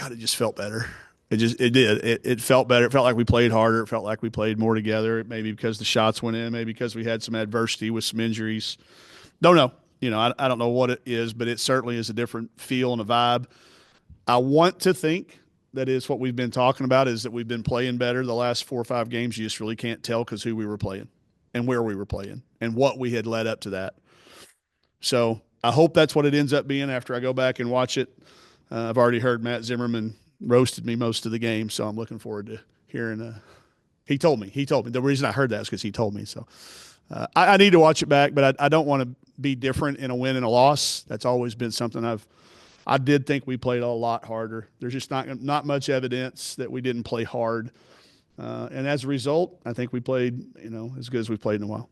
God, it just felt better. It did. It felt better. It felt like we played harder. It felt like we played more together. Maybe because the shots went in, maybe because we had some adversity with some injuries. Don't know. I don't know what it is, but it certainly is a different feel and a vibe. I want to think that is what we've been talking about is that we've been playing better the last 4 or 5 games. You just really can't tell because who we were playing and where we were playing and what we had led up to that. So I hope that's what it ends up being after I go back and watch it. I've already heard Matt Zimmerman roasted me most of the game, so I'm looking forward to hearing. He told me. He told me. The reason I heard that is because he told me. So I need to watch it back, but I don't want to be different in a win and a loss. That's always been something I did think we played a lot harder. There's just not much evidence that we didn't play hard, and as a result, I think we played as good as we've played in a while.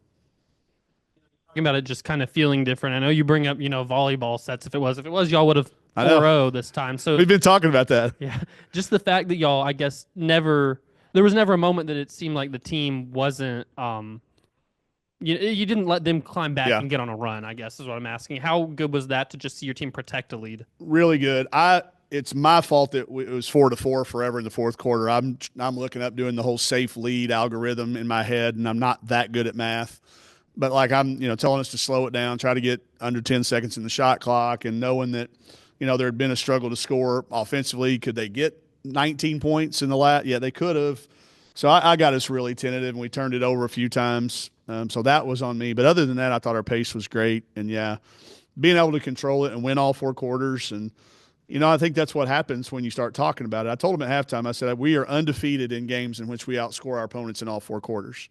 Talking about it just kind of feeling different. I know you bring up, volleyball sets. If it was, y'all would have I know 4-0 this time. So we've been talking about that. yeah, just the fact that y'all, I guess, never there was never a moment that it seemed like the team wasn't you didn't let them climb back Yeah, and get on a run, I guess is what I'm asking. How good was that to just see your team protect a lead? really good. It's my fault that it was 4-4 forever in the fourth quarter. I'm looking up doing the whole safe lead algorithm in my head, and I'm not that good at math. But like I'm, telling us to slow it down, try to get under 10 seconds in the shot clock, and knowing that, there had been a struggle to score offensively. Could they get 19 points in the last? Yeah, they could have. So I got us really tentative, and we turned it over a few times. So that was on me. But other than that, I thought our pace was great, and yeah, being able to control it and win all 4 quarters, and I think that's what happens when you start talking about it. I told them at halftime, I said we are undefeated in games in which we outscore our opponents in all 4 quarters,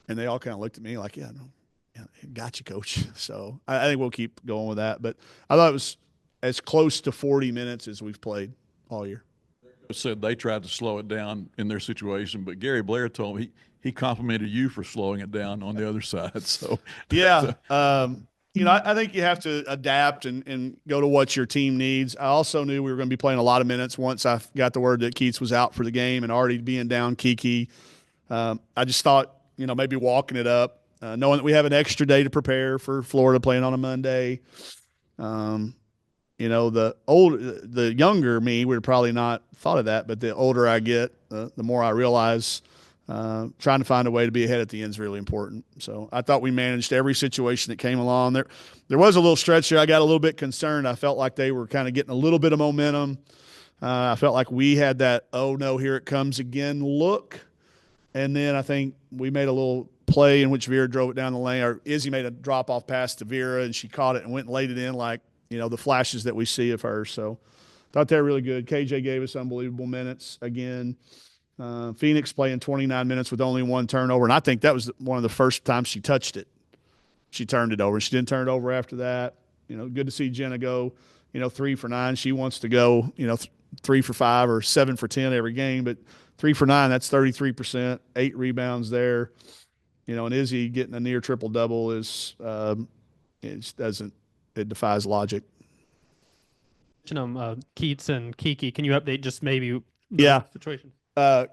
and they all kind of looked at me like, yeah, no, yeah, got you, coach. So I think we'll keep going with that. But I thought it was as close to 40 minutes as we've played all year. Said they tried to slow it down in their situation, but Gary Blair told me he complimented you for slowing it down on the other side. So, Yeah. so I think you have to adapt and go to what your team needs. I also knew we were going to be playing a lot of minutes once I got the word that Keats was out for the game and already being down Kiki. I just thought, maybe walking it up, knowing that we have an extra day to prepare for Florida playing on a Monday. Um, the younger me would have probably not thought of that, but the older I get, the more I realize trying to find a way to be ahead at the end is really important. So I thought we managed every situation that came along. There was a little stretch there. I got a little bit concerned. I felt like they were kind of getting a little bit of momentum. I felt like we had that, oh no, here it comes again look. And then I think we made a little play in which Vera drove it down the lane, or Izzy made a drop off pass to Vera, and she caught it and went and laid it in like, the flashes that we see of her. So thought they were really good. KJ gave us unbelievable minutes again. Phoenix playing 29 minutes with only one turnover, and I think that was one of the first times she touched it. She turned it over. She didn't turn it over after that. Good to see Jenna go, 3 for 9. She wants to go, 3 for 5 or 7 for 10 every game, but 3 for 9, that's 33%, 8 rebounds there. And Izzy getting a near triple double it defies logic. Keats and Kiki. Can you update just maybe the Yeah. situation?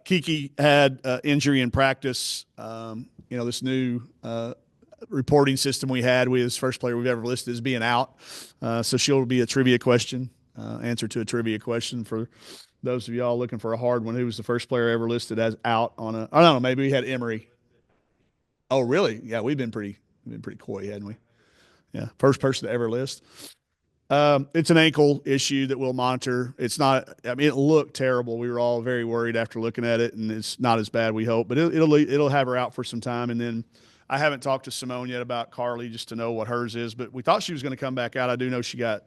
Kiki had injury in practice. This new reporting system we had. We was the first player we've ever listed as being out. So she'll be a trivia question, answer to a trivia question for those of y'all looking for a hard one. Who was the first player ever listed as out on a? I don't know. Maybe we had Emery. Oh, really? Yeah, we've been pretty coy, hadn't we? Yeah, first person to ever list. It's an ankle issue that we'll monitor. It's not. I mean, it looked terrible. We were all very worried after looking at it, and it's not as bad we hope. But it'll have her out for some time, and then I haven't talked to Simone yet about Carly just to know what hers is. But we thought she was going to come back out. I do know she got,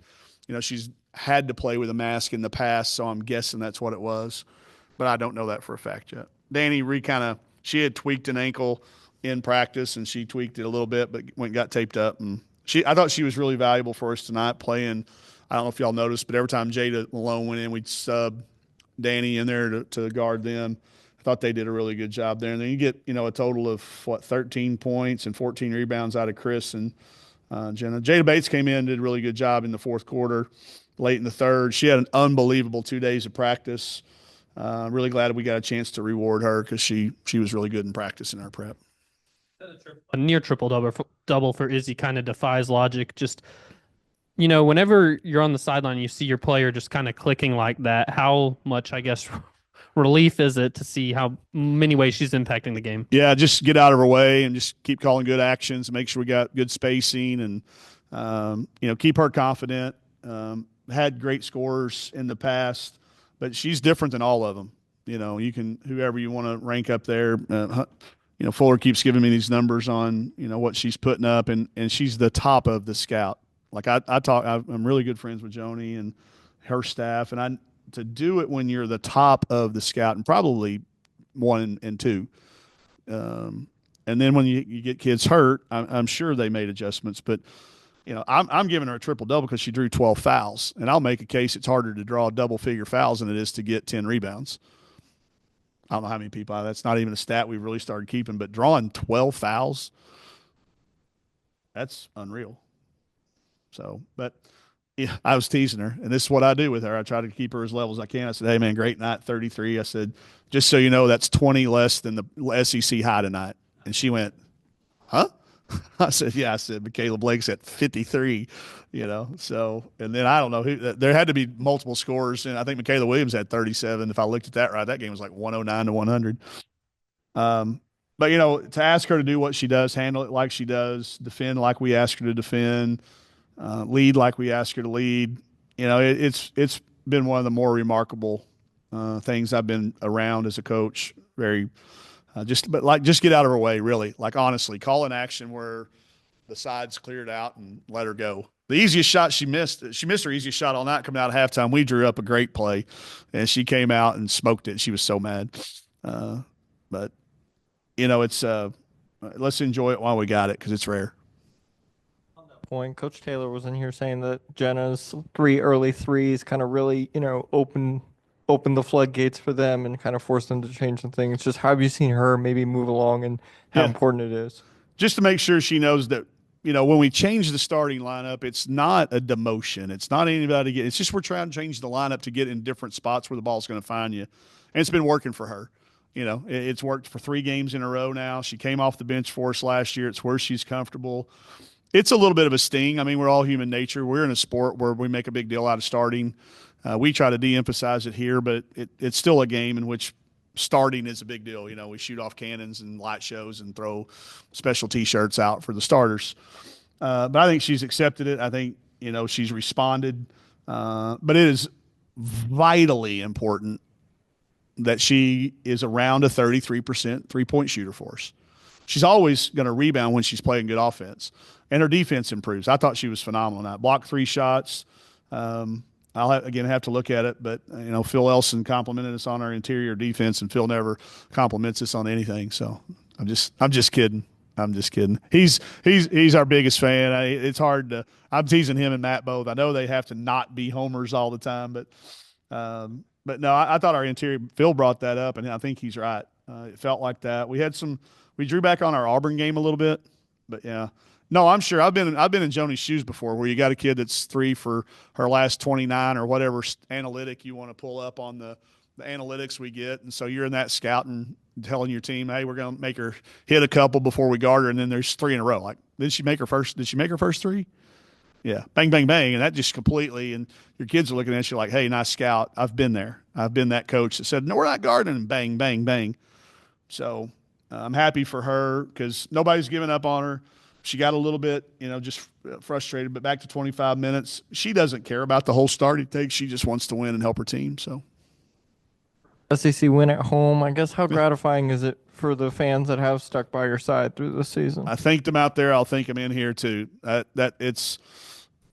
she's had to play with a mask in the past, so I'm guessing that's what it was. But I don't know that for a fact yet. Danny she had tweaked an ankle in practice, and she tweaked it a little bit, but went and got taped up, and I thought she was really valuable for us tonight playing. I don't know if y'all noticed, but every time Jada Malone went in, we'd sub Danny in there to guard them. I thought they did a really good job there. And then you get, a total of 13 points and 14 rebounds out of Chris and Jenna. Jada Bates came in, did a really good job in the fourth quarter, late in the third. She had an unbelievable 2 days of practice. Really glad we got a chance to reward her because she was really good in practice in our prep. A near triple double for Izzy kind of defies logic. Just whenever you're on the sideline, you see your player just kind of clicking like that. How much, I guess, relief is it to see how many ways she's impacting the game? Yeah, just get out of her way and just keep calling good actions and make sure we got good spacing and, keep her confident. Had great scores in the past, but she's different than all of them. You can, whoever you want to rank up there. Fuller keeps giving me these numbers on, what she's putting up, and she's the top of the scout. Like I'm really good friends with Joni and her staff, and to do it when you're the top of the scout and probably one and two. And then when you get kids hurt, I'm sure they made adjustments, but I'm giving her a triple double because she drew 12 fouls, and I'll make a case it's harder to draw double figure fouls than it is to get 10 rebounds. I don't know how many people, that's not even a stat we've really started keeping, but drawing 12 fouls, that's unreal. So, but yeah, I was teasing her, and this is what I do with her. I try to keep her as level as I can. I said, hey, man, great night, 33. I said, just so you know, that's 20 less than the SEC high tonight. And she went, huh? I said, yeah. I said, Michaela Blake's at 53, So, and then I don't know who. There had to be multiple scores, and I think Michaela Williams had 37. If I looked at that right, that game was like 109 to 100. But to ask her to do what she does, handle it like she does, defend like we ask her to defend, lead like we ask her to lead. It's been one of the more remarkable things I've been around as a coach. Very. Just get out of her way, really. Like, honestly, call an action where the side's cleared out and let her go. The easiest shot she missed her easiest shot all night coming out of halftime. We drew up a great play, and she came out and smoked it. She was so mad. But, it's let's enjoy it while we got it because it's rare. On that point, Coach Taylor was in here saying that Jenna's 3 early threes kind of really, open the floodgates for them and kind of force them to change some things. Just how have you seen her maybe move along and how important it is? Just to make sure she knows that, when we change the starting lineup, it's not a demotion. It's not anybody it's just we're trying to change the lineup to get in different spots where the ball's going to find you. And it's been working for her. It's worked for 3 games in a row now. She came off the bench for us last year. It's where she's comfortable. It's a little bit of a sting. I mean, we're all human nature. We're in a sport where we make a big deal out of starting. We try to de-emphasize it here, but it's still a game in which starting is a big deal. We shoot off cannons and light shows and throw special T-shirts out for the starters. But I think she's accepted it. I think, she's responded. But it is vitally important that she is around a 33% three-point shooter for us. She's always going to rebound when she's playing good offense. And her defense improves. I thought she was phenomenal. I blocked 3 shots. I'll have to look at it, but Phil Elson complimented us on our interior defense, and Phil never compliments us on anything. So I'm just kidding. He's our biggest fan. It's hard to. I'm teasing him and Matt both. I know they have to not be homers all the time, but no, I thought our interior. Phil brought that up, and I think he's right. It felt like that. We drew back on our Auburn game a little bit, but yeah. No, I'm sure. I've been in Joni's shoes before, where you got a kid that's 3 for her last 29 or whatever analytic you want to pull up on the analytics we get, and so you're in that scouting, telling your team, "Hey, we're going to make her hit a couple before we guard her," and then there's 3 in a row. Like, did she make her first 3? Yeah, bang, bang, bang, and that just completely. And your kids are looking at you like, "Hey, nice scout. I've been there. I've been that coach that said, no, we're not guarding,' and bang, bang, bang." So I'm happy for her because nobody's giving up on her. She got a little bit, just frustrated, but back to 25 minutes. She doesn't care about the whole start it takes. She just wants to win and help her team. So, SEC win at home. I guess how gratifying is it for the fans that have stuck by your side through the season? I thanked them out there. I'll thank them in here too. That it's,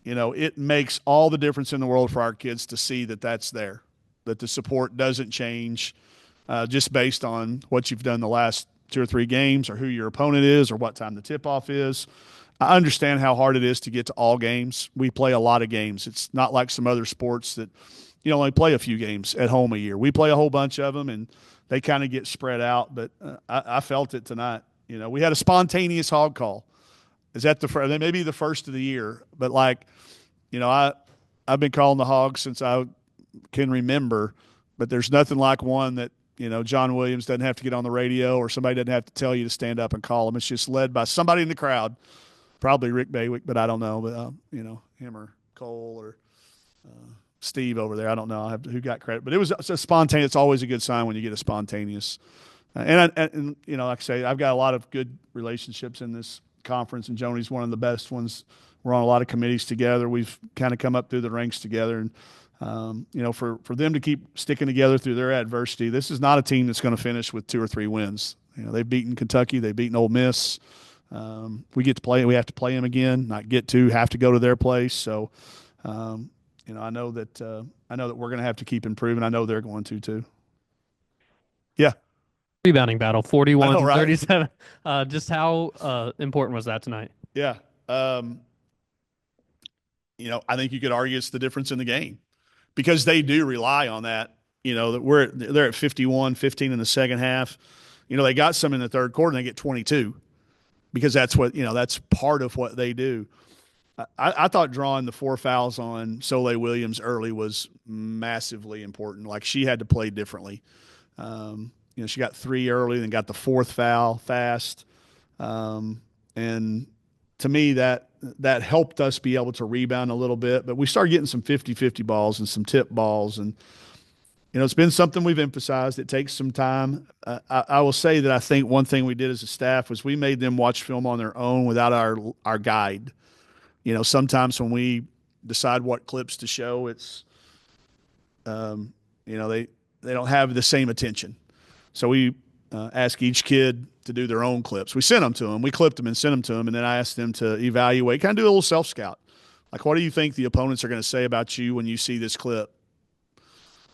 it makes all the difference in the world for our kids to see that that's there, that the support doesn't change just based on what you've done the last 2 or 3 games or who your opponent is or what time the tip-off is. I understand how hard it is to get to all games. We play a lot of games. It's not like some other sports that only play a few games at home a year. We play a whole bunch of them, and they kind of get spread out. But I felt it tonight. We had a spontaneous hog call. Is that they may be the first of the year, but I've been calling the hogs since I can remember, but there's nothing like one that John Williams doesn't have to get on the radio or somebody doesn't have to tell you to stand up and call them. It's just led by somebody in the crowd, probably Rick Baywick, but I don't know. But, him or Cole or Steve over there. I don't know who got credit, but it's a spontaneous. It's always a good sign when you get a spontaneous. And like I say, I've got a lot of good relationships in this conference, and Joni's one of the best ones. We're on a lot of committees together. We've kind of come up through the ranks together, and for them to keep sticking together through their adversity, this is not a team that's going to finish with 2 or 3 wins. They've beaten Kentucky, they've beaten Ole Miss. We get to play. We have to play them again. Not get to, have to go to their place. So, I know that we're going to have to keep improving. I know they're going to too. Yeah. Rebounding battle, 41 I know, right? 37. Just how important was that tonight? Yeah. I think you could argue it's the difference in the game because they do rely on that. That they're at 51-15 in the second half. They got some in the third quarter and they get 22 because that's what, that's part of what they do. I thought drawing the 4 fouls on Soleil Williams early was massively important. Like she had to play differently. She got 3 early, then got the 4th foul fast. And to me, that helped us be able to rebound a little bit. But we started getting some 50-50 balls and some tip balls. And, it's been something we've emphasized. It takes some time. I will say that I think one thing we did as a staff was we made them watch film on their own without our guide. Sometimes when we decide what clips to show, it's, they don't have the same attention. So we ask each kid to do their own clips. We sent them to them. We clipped them and sent them to them. And then I asked them to evaluate, kind of do a little self-scout. Like, what do you think the opponents are going to say about you when you see this clip?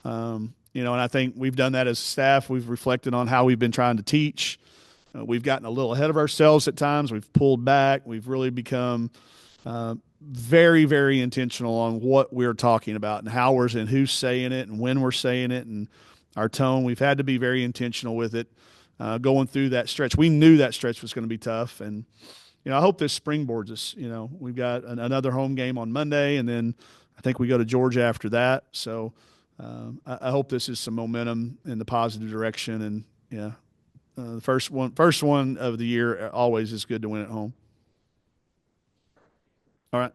And I think we've done that as a staff. We've reflected on how we've been trying to teach. We've gotten a little ahead of ourselves at times. We've pulled back. We've really become very, very intentional on what we're talking about and how and who's saying it and when we're saying it and our tone. We've had to be very intentional with it going through that stretch. We knew that stretch was going to be tough. And, I hope this springboards us. We've got another home game on Monday, and then I think we go to Georgia after that. So I hope this is some momentum in the positive direction. And, the first one of the year always is good to win at home. All right.